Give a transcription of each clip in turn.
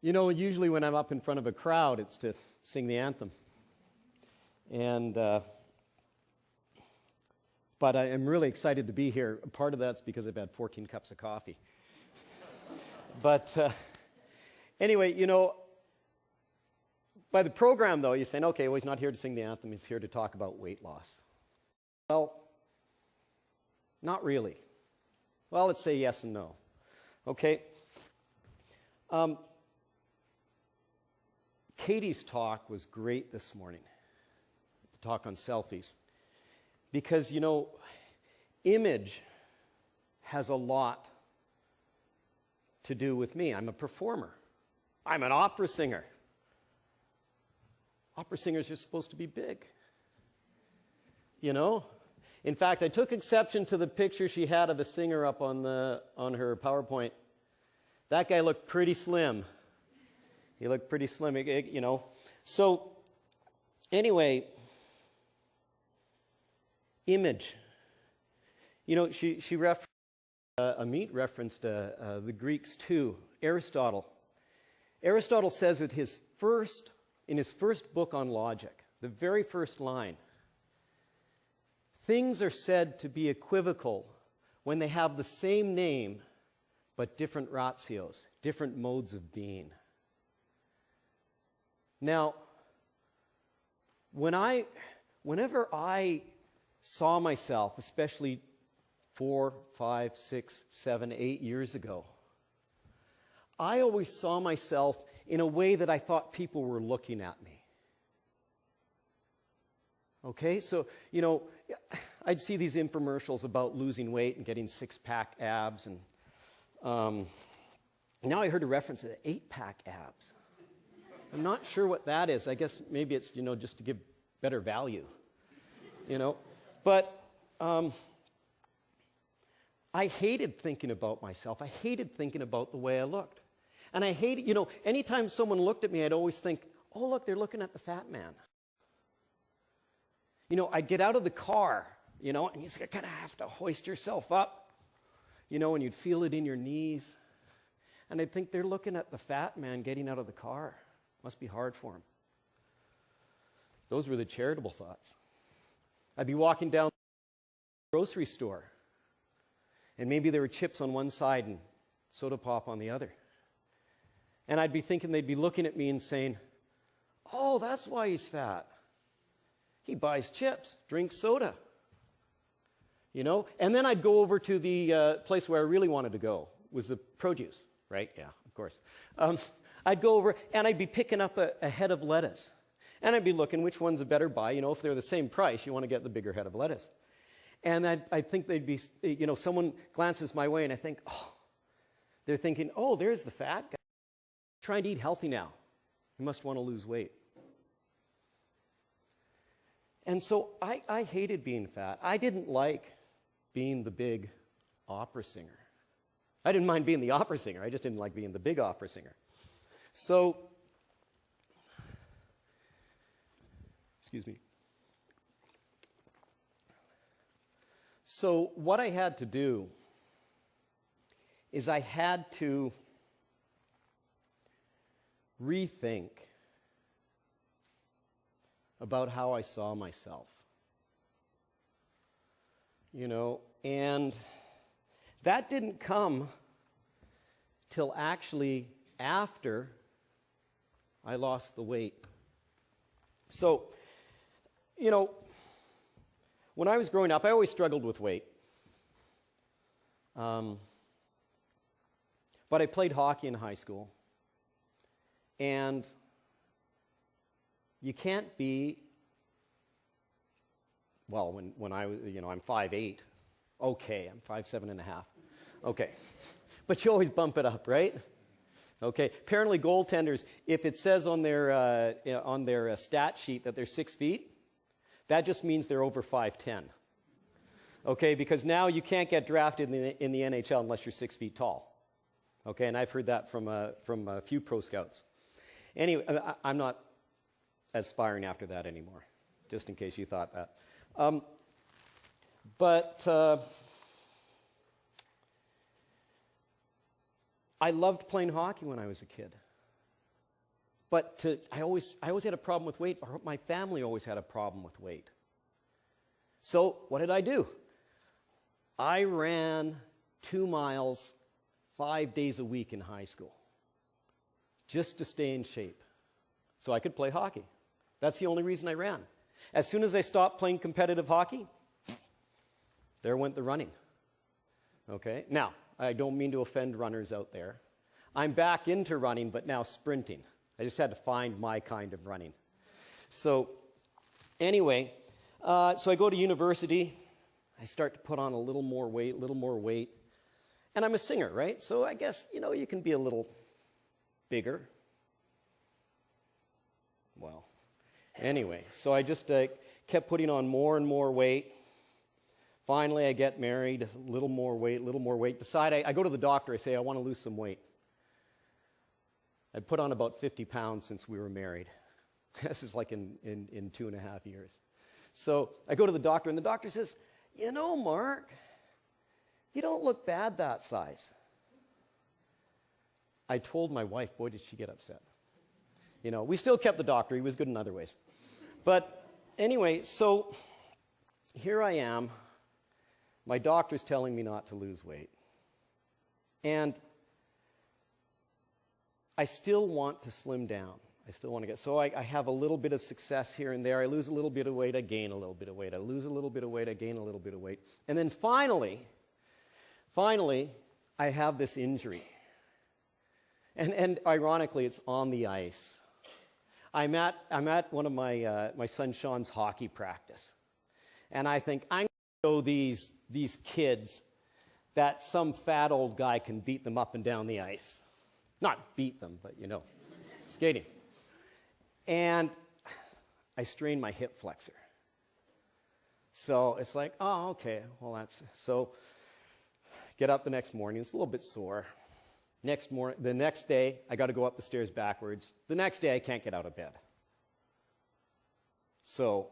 You know, usually when I'm up in front of a crowd, it's to sing the anthem. And, but I am really excited to be here. Part of that's because I've had 14 cups of coffee. But anyway, you know, by the program, though, you're saying, okay, well, he's not here to sing the anthem. He's here to talk about weight loss. Well, not really. Well, let's say yes and no. Okay. Katie's talk was great this morning, the talk on selfies, because, you know, image has a lot to do with me. I'm a performer. I'm an opera singer. Opera singers are supposed to be big, you know? In fact, I took exception to the picture she had of a singer up on her PowerPoint. That guy looked pretty slim. He looked pretty slim, you know. So, anyway, image. You know, she referenced, Amit referenced the Greeks too. Aristotle. Aristotle says that in his first book on logic, the very first line, things are said to be equivocal when they have the same name but different ratios, different modes of being. Now, whenever I saw myself, especially 4, 5, 6, 7, 8 years ago, I always saw myself in a way that I thought people were looking at me. Okay, so, you know, I'd see these infomercials about losing weight and getting 6-pack abs, and now I heard a reference to 8-pack abs. I'm not sure what that is. I guess maybe it's, you know, just to give better value, you know. But I hated thinking about myself. I hated thinking about the way I looked. And I hated, you know, anytime someone looked at me, I'd always think, oh, look, they're looking at the fat man. You know, I'd get out of the car, you know, and you just kind of have to hoist yourself up, you know, and you'd feel it in your knees. And I'd think they're looking at the fat man getting out of the car. Must be hard for him. Those were the charitable thoughts. I'd be walking down the grocery store, and maybe there were chips on one side and soda pop on the other. And I'd be thinking they'd be looking at me and saying, oh, that's why he's fat. He buys chips, drinks soda. You know? And then I'd go over to the place where I really wanted to go, was the produce, right? Yeah, of course. I'd go over and I'd be picking up a head of lettuce. And I'd be looking which one's a better buy. You know, if they're the same price, you want to get the bigger head of lettuce. And I think they'd be, you know, someone glances my way and I think, oh, they're thinking, oh, there's the fat guy. Trying to eat healthy now. He must want to lose weight. And so I hated being fat. I didn't like being the big opera singer. I didn't mind being the opera singer. I just didn't like being the big opera singer. So, excuse me. So what I had to do is I had to rethink about how I saw myself. You know, and that didn't come till actually after I lost the weight. So, you know, when I was growing up, I always struggled with weight. But I played hockey in high school. And you can't be, well, when I was, you know, I'm 5'8". Okay, I'm 5'7.5". Okay. But you always bump it up, right? Okay. Apparently goaltenders, if it says on their stat sheet that they're 6 feet, that just means they're over 5'10". Okay, because now you can't get drafted in the NHL unless you're 6 feet tall. Okay, and I've heard that from a few pro scouts. Anyway, I'm not aspiring after that anymore, just in case you thought that. But I loved playing hockey when I was a kid. But I always had a problem with weight. My family always had a problem with weight. So what did I do? I ran 2 miles 5 days a week in high school just to stay in shape so I could play hockey. That's the only reason I ran. As soon as I stopped playing competitive hockey, there went the running. Okay? Now, I don't mean to offend runners out there. I'm back into running, but now sprinting. I just had to find my kind of running. So, anyway, so I go to university. I start to put on a little more weight. And I'm a singer, right? So I guess, you can be a little bigger. Well, anyway, so I just kept putting on more and more weight. Finally, I get married, a little more weight. Decide, I go to the doctor, I say, I want to lose some weight. I put on about 50 pounds since we were married. This is like in 2.5 years. So I go to the doctor, and the doctor says, Mark, you don't look bad that size. I told my wife, boy, did she get upset. We still kept the doctor. He was good in other ways. But anyway, so here I am. My doctor's telling me not to lose weight. And I still want to slim down. I still want to get, so I have a little bit of success here and there. I lose a little bit of weight, I gain a little bit of weight. I lose a little bit of weight, I gain a little bit of weight. And then finally, I have this injury. And ironically, it's on the ice. I'm at one of my son Sean's hockey practice. And I think, I'm going to show these kids that some fat old guy can beat them up and down the ice. Not beat them, but skating. And I strained my hip flexor. So it's like, oh, okay, well so get up the next morning, it's a little bit sore. The next day, I got to go up the stairs backwards. The next day, I can't get out of bed. So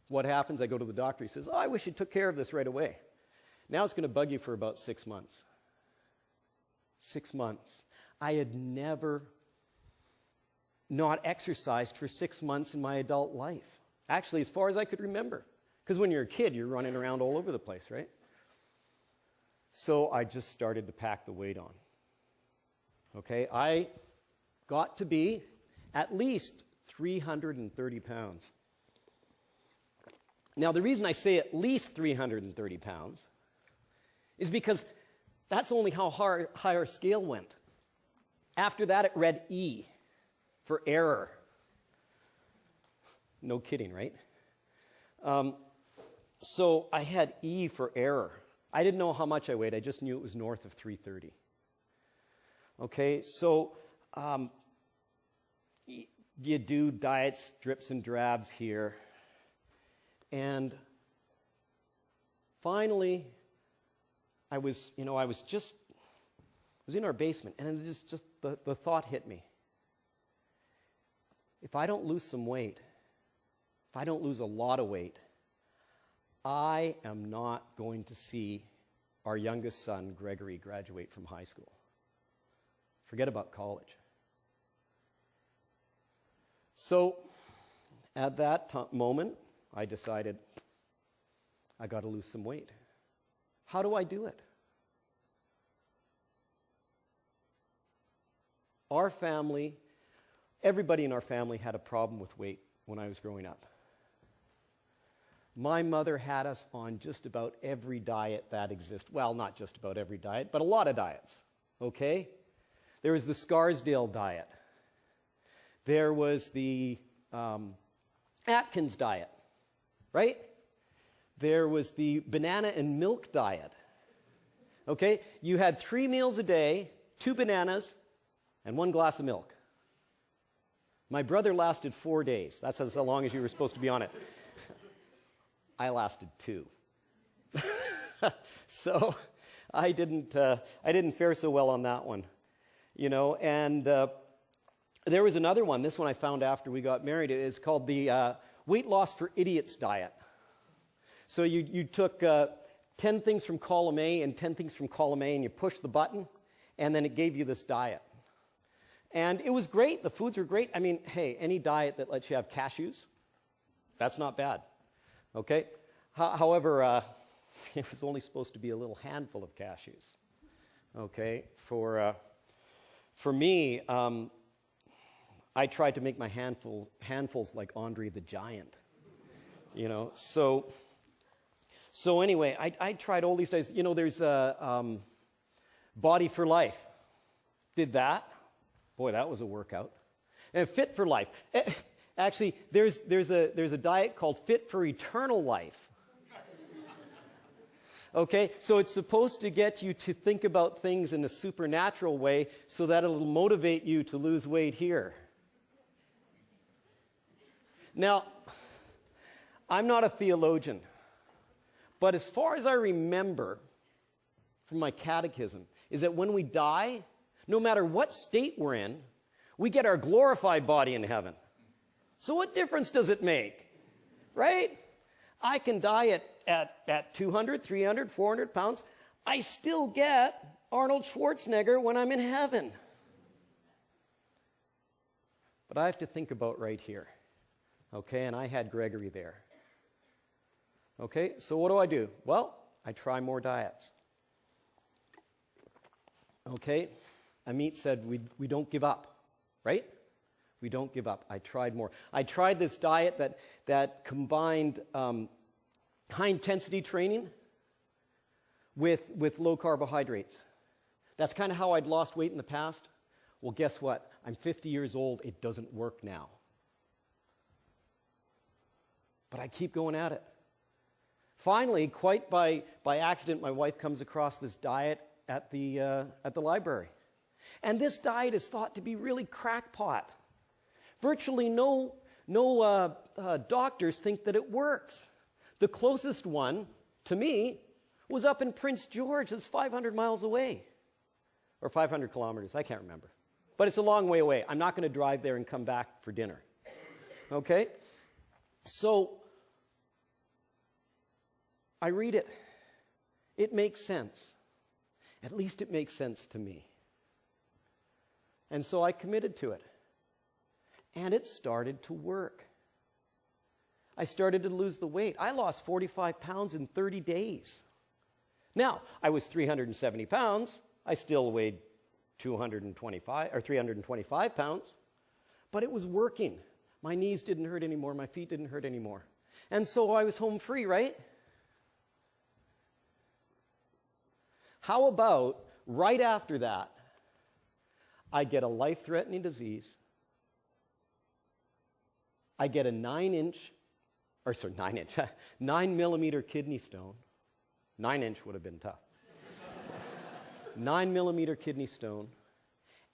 what happens? I go to the doctor, he says, I wish you took care of this right away. Now it's going to bug you for about 6 months. 6 months. I had never not exercised for 6 months in my adult life. Actually, as far as I could remember. Because when you're a kid, you're running around all over the place, right? So I just started to pack the weight on. Okay, I got to be at least 330 pounds. Now, the reason I say at least 330 pounds is because that's only how high our scale went. After that, it read E for error. No kidding, right? So I had E for error. I didn't know how much I weighed. I just knew it was north of 330. Okay, so you do diets, drips and drabs here. And finally, I was in our basement, and it just the thought hit me. If I don't lose some weight, if I don't lose a lot of weight, I am not going to see our youngest son, Gregory, graduate from high school. Forget about college. So, at that moment, I decided I got to lose some weight. How do I do it? Our family, everybody in our family had a problem with weight when I was growing up. My mother had us on just about every diet that exists. Well, not just about every diet, but a lot of diets, okay? There was the Scarsdale diet. There was the Atkins diet, right? There was the banana and milk diet, okay? You had 3 meals a day, 2 bananas, and 1 glass of milk. My brother lasted 4 days. That's how long as you were supposed to be on it. I lasted 2. So I didn't fare so well on that one, and there was another one. This one I found after we got married. It is called the Weight Loss for Idiots diet. So you took 10 things from column A and 10 things from column A, and you pushed the button, and then it gave you this diet. And it was great. The foods were great. I mean, hey, any diet that lets you have cashews, that's not bad. Okay? However, it was only supposed to be a little handful of cashews. Okay? For me, I tried to make my handfuls like Andre the Giant. You know, so anyway, I tried all these days. You know, there's Body for Life. Did that. Boy, that was a workout. And Fit for Life. Actually, there's a diet called Fit for Eternal Life. Okay, so it's supposed to get you to think about things in a supernatural way so that it'll motivate you to lose weight here. Now, I'm not a theologian, but as far as I remember from my catechism, is that when we die, no matter what state we're in, we get our glorified body in heaven. So what difference does it make? Right? I can die at 200, 300, 400 pounds. I still get Arnold Schwarzenegger when I'm in heaven. But I have to think about right here. Okay, and I had Gregory there. Okay, so what do? Well, I try more diets. Okay, Amit said we don't give up, right? We don't give up. I tried more. I tried this diet that combined high-intensity training with low carbohydrates. That's kind of how I'd lost weight in the past. Well, guess what? I'm 50 years old. It doesn't work now. But I keep going at it. Finally, quite by accident, my wife comes across this diet at the library. And this diet is thought to be really crackpot. Virtually no doctors think that it works. The closest one, to me, was up in Prince George. It's 500 miles away. Or 500 kilometers, I can't remember. But it's a long way away. I'm not going to drive there and come back for dinner. Okay? So, I read it. It makes sense. At least it makes sense to me. And so I committed to it. And it started to work. I started to lose the weight. I lost 45 pounds in 30 days. Now, I was 370 pounds. I still weighed 325 pounds. But it was working. My knees didn't hurt anymore. My feet didn't hurt anymore. And so I was home free, right? How about right after that, I get a life-threatening disease. I get a 9 millimeter kidney stone. 9-inch would have been tough. 9 millimeter kidney stone.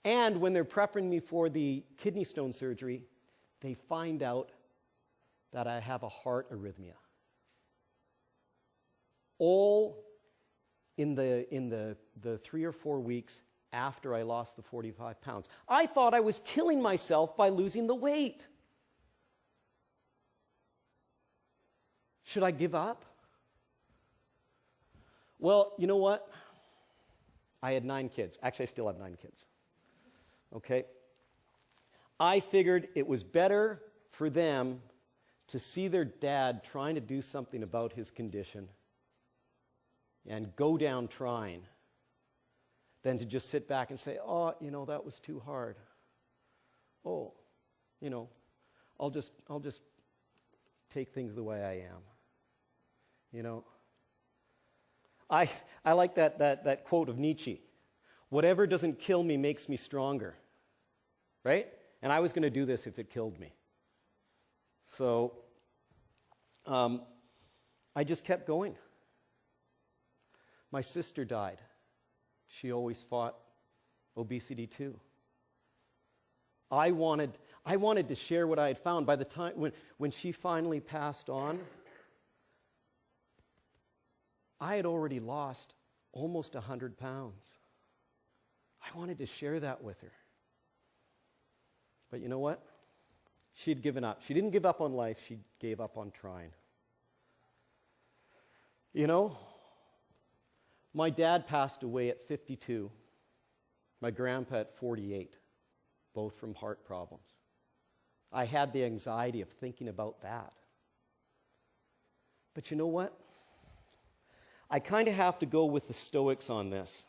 And when they're prepping me for the kidney stone surgery, they find out that I have a heart arrhythmia. All in the 3 or 4 weeks after I lost the 45 pounds. I thought I was killing myself by losing the weight. Should I give up? Well, you know what? I had 9 kids. Actually, I still have 9 kids. Okay? I figured it was better for them to see their dad trying to do something about his condition and go down trying than to just sit back and say, oh, you know, that was too hard. Oh, you know, I'll just take things the way I am. You know, I like that quote of Nietzsche. Whatever doesn't kill me makes me stronger. Right? And I was going to do this if it killed me. So I just kept going. My sister died. She always fought obesity too. I wanted to share what I had found. By the time when she finally passed on, I had already lost almost 100 pounds. I wanted to share that with her. But you know what? She had given up. She didn't give up on life. She gave up on trying. You know, my dad passed away at 52. My grandpa at 48. both from heart problems. I had the anxiety of thinking about that. But you know what? I kind of have to go with the Stoics on this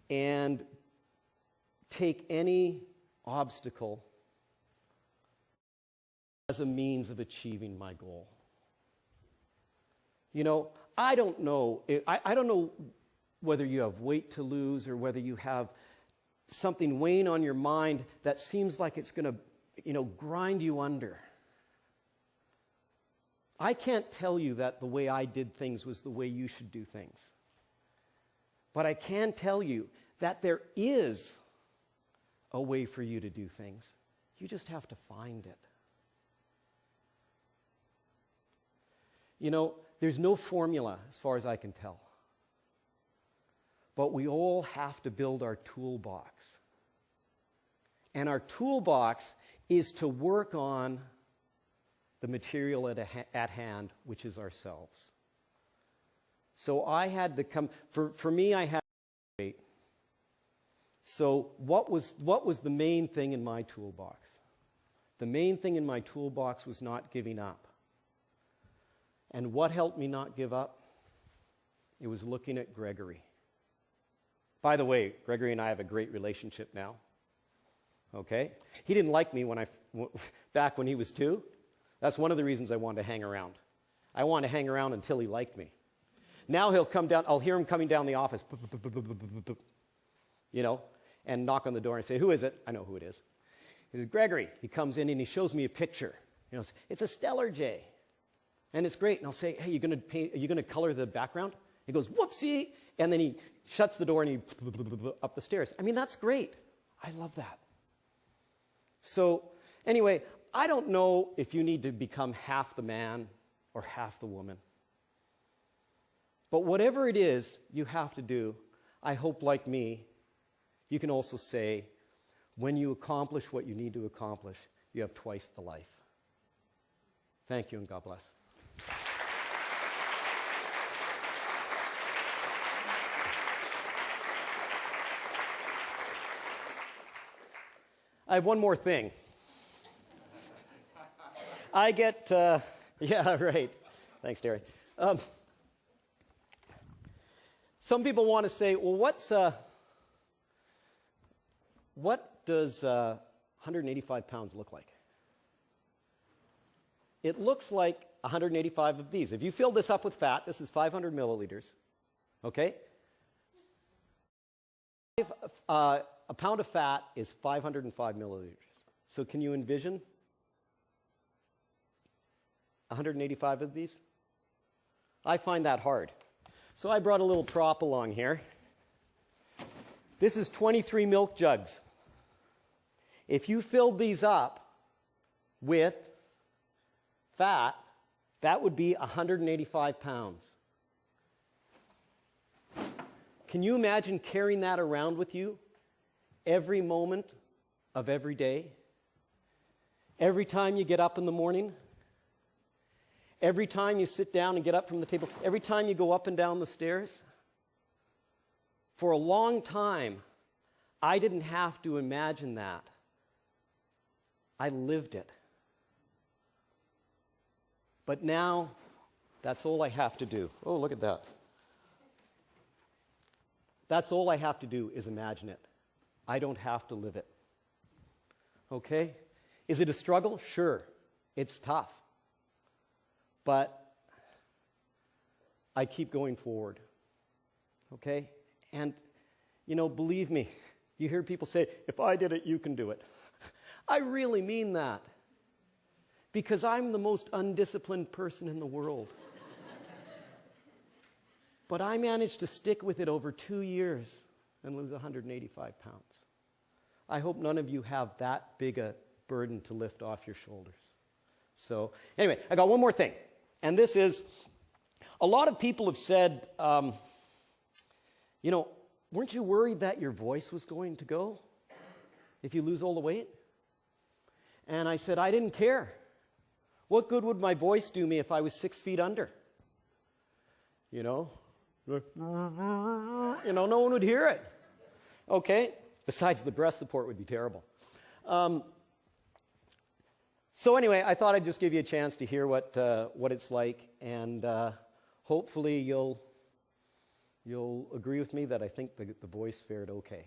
and take any obstacle as a means of achieving my goal. You know, I don't know whether you have weight to lose or whether you have something weighing on your mind that seems like it's going to, grind you under. I can't tell you that the way I did things was the way you should do things. But I can tell you that there is a way for you to do things. You just have to find it. You know, there's no formula as far as I can tell. But we all have to build our toolbox. And our toolbox is to work on the material at hand, which is ourselves. So I had to come, for me, I had to wait. So what was the main thing in my toolbox? The main thing in my toolbox was not giving up. And what helped me not give up? It was looking at Gregory. By the way, Gregory and I have a great relationship now. Okay? He didn't like me back when he was 2. That's one of the reasons I wanted to hang around. I wanted to hang around until he liked me. Now he'll come down, I'll hear him coming down the office, and knock on the door and say, "Who is it?" I know who it is. He says, "Gregory." He comes in and he shows me a picture. It's a Stellar J. And it's great. And I'll say, "Hey, are you going to color the background?" He goes, "Whoopsie." And then he shuts the door and he up the stairs. I mean, that's great. I love that. So anyway, I don't know if you need to become half the man or half the woman. But whatever it is you have to do, I hope, like me, you can also say, when you accomplish what you need to accomplish, you have twice the life. Thank you, and God bless. I have one more thing. I get, yeah, right. Thanks, Terry. Some people want to say, well, what does 185 pounds look like? It looks like 185 of these. If you fill this up with fat, this is 500 milliliters, okay? A pound of fat is 505 milliliters. So can you envision 185 of these? I find that hard. So I brought a little prop along here. This is 23 milk jugs. If you filled these up with fat, that would be 185 pounds. Can you imagine carrying that around with you every moment of every day? Every time you get up in the morning? Every time you sit down and get up from the table? Every time you go up and down the stairs? For a long time, I didn't have to imagine that. I lived it. But now, that's all I have to do. Oh, look at that. That's all I have to do is imagine it. I don't have to live it. Okay? Is it a struggle? Sure. It's tough. But I keep going forward. Okay? And, believe me, you hear people say, if I did it, you can do it. I really mean that. Because I'm the most undisciplined person in the world. But I managed to stick with it over 2 years and lose 185 pounds. I hope none of you have that big a burden to lift off your shoulders. So, anyway, I got one more thing. And this is, a lot of people have said, weren't you worried that your voice was going to go if you lose all the weight? And I said, I didn't care. What good would my voice do me if I was 6 feet under? No one would hear it. Okay? Besides, the breast support would be terrible. So anyway, I thought I'd just give you a chance to hear what it's like, and hopefully you'll agree with me that I think the voice fared okay.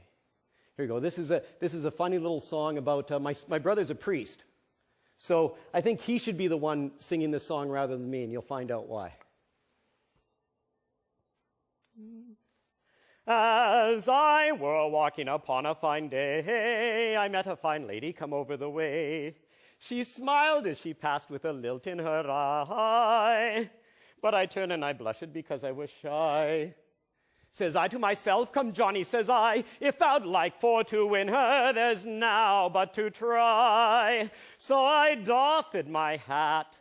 Here we go. This is a funny little song about my brother's a priest, so I think he should be the one singing this song rather than me, and you'll find out why. As I were walking upon a fine day, I met a fine lady come over the way. She smiled as she passed with a lilt in her eye, but I turned and I blushed because I was shy. Says I to myself, come Johnny, says I, if thou'd like for to win her, there's now but to try. So I doffed my hat,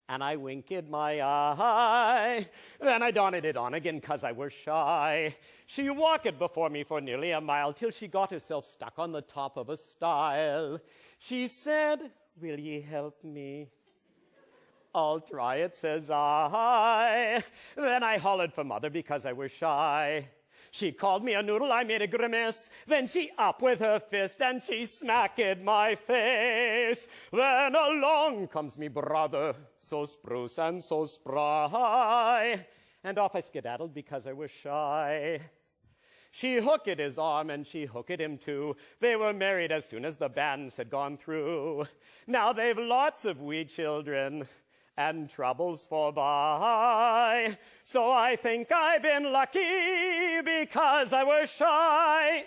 and I winked my eye. Then I donned it on again, 'cause I was shy. She walked before me for nearly a mile, till she got herself stuck on the top of a stile. She said, will ye help me? I'll try it, says I. Then I hollered for mother because I was shy. She called me a noodle, I made a grimace. Then she up with her fist and she smacked my face. Then along comes me brother, so spruce and so spry. And off I skedaddled because I was shy. She hooked his arm and she hooked him too. They were married as soon as the bands had gone through. Now they've lots of wee children and troubles for by. So I think I've been lucky because I was shy.